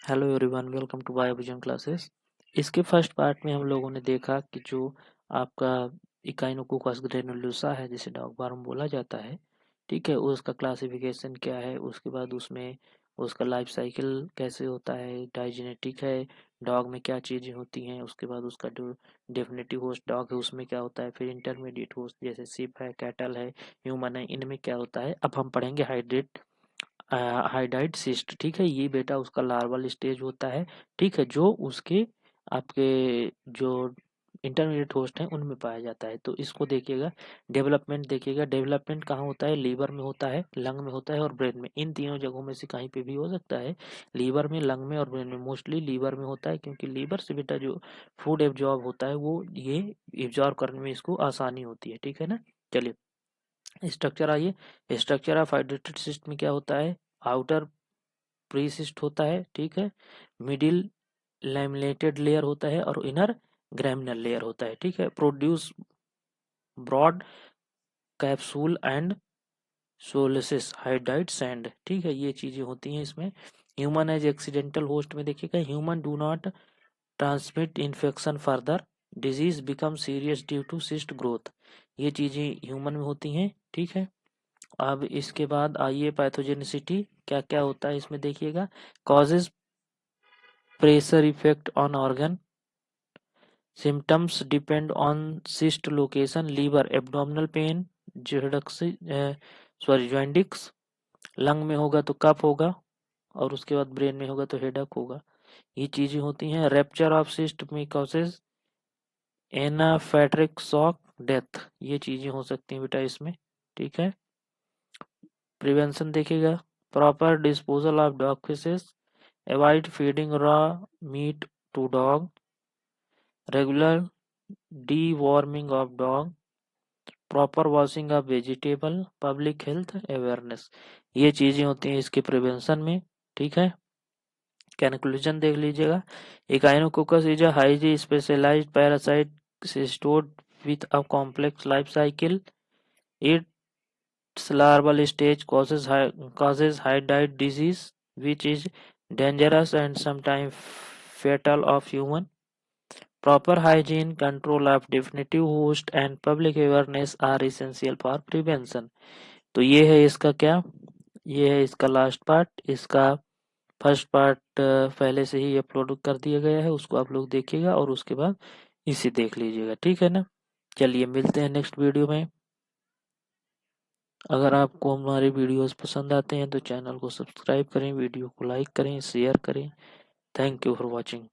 Hello everyone, welcome to Biovision classes. इसके first part में हम लोगों ने देखा कि जो आपका इकाइनोकोकस ग्रेनुलोसा है, जिसे डॉग वार्म बोला जाता है, ठीक है, उसका क्लासिफिकेशन क्या है। उसके बाद उसमें उसका लाइफ साइकिल कैसे होता है, डाइजेनेटिक है, डॉग में क्या चीज़ें होती हैं। उसके बाद उसका जो डेफिनेटिव होस्ट डॉग है उसमें क्या होता है, फिर इंटरमीडिएट होस्ट जैसे शिप है, कैटल है, ह्यूमन है, इनमें क्या होता है। अब हम पढ़ेंगे हाइड्राइड सिस्ट। ठीक है, ये बेटा उसका लार्वल स्टेज होता है। ठीक है, जो उसके आपके जो इंटरमीडिएट होस्ट हैं उनमें पाया जाता है। तो इसको देखिएगा, डेवलपमेंट देखिएगा। डेवलपमेंट कहाँ होता है, लीवर में होता है, लंग में होता है और ब्रेन में। इन तीनों जगहों में से कहीं पे भी हो सकता है, लीवर में, लंग में और ब्रेन में। मोस्टली लीवर में होता है, क्योंकि लीवर से बेटा जो फूड एब्जॉर्ब होता है वो ये एब्जॉर्ब करने में इसको आसानी होती है। ठीक है ना। चलिए स्ट्रक्चर आइए। स्ट्रक्चर ऑफ हाइड्रेटेड सिस्ट में क्या होता है, आउटर प्री सिस्ट होता है, ठीक है, मिडिल लैमिनेटेड लेयर होता है और इनर ग्रैमिनल लेयर होता है। ठीक है, produce brood capsule and scolices हाइड्राइड सैंड। ठीक है, ये चीजें होती हैं इसमें। ह्यूमन एज एक्सीडेंटल होस्ट में देखिएगा, human do not transmit infection further, disease become serious due to cyst growth. ये चीजें ह्यूमन में होती हैं। ठीक है, अब इसके बाद आइए पैथोजेनिसिटी क्या क्या होता है इसमें देखिएगा। Causes pressure effect on organ, symptoms depend on cyst location, liver abdominal pain, jaundice, lung में होगा तो कफ होगा और उसके बाद ब्रेन में होगा तो हेडक होगा। ये चीजें होती हैं। रैप्चर ऑफ सिस्ट में कॉजेज एनाफेड्रिक शॉक, डेथ, ये चीजें हो सकती हैं बेटा इसमें। ठीक है, प्रिवेंशन देखिएगा, proper disposal of dog faeces, avoid feeding raw meat to dog, regular deworming of dog, proper washing of vegetable, public health awareness, ये चीजें होती हैं इसके प्रिवेंशन में। ठीक है, कंक्लूजन देख लीजिएगा। Echinococcus is a highly specialized parasite stored with a complex life cycle. Its larval stage causes hydroid disease, which is dangerous and sometimes fatal of human. Proper hygiene, control of definitive host and public awareness are essential for prevention. तो ये है इसका क्या, ये है इसका last part. इसका first part पहले से ही अपलोड कर दिया गया है, उसको आप लोग देखिएगा और उसके बाद इसे देख लीजिएगा। ठीक है ना। चलिए मिलते हैं नेक्स्ट वीडियो में। अगर आपको हमारे वीडियोस पसंद आते हैं तो चैनल को सब्सक्राइब करें, वीडियो को लाइक करें, शेयर करें। Thank you for watching.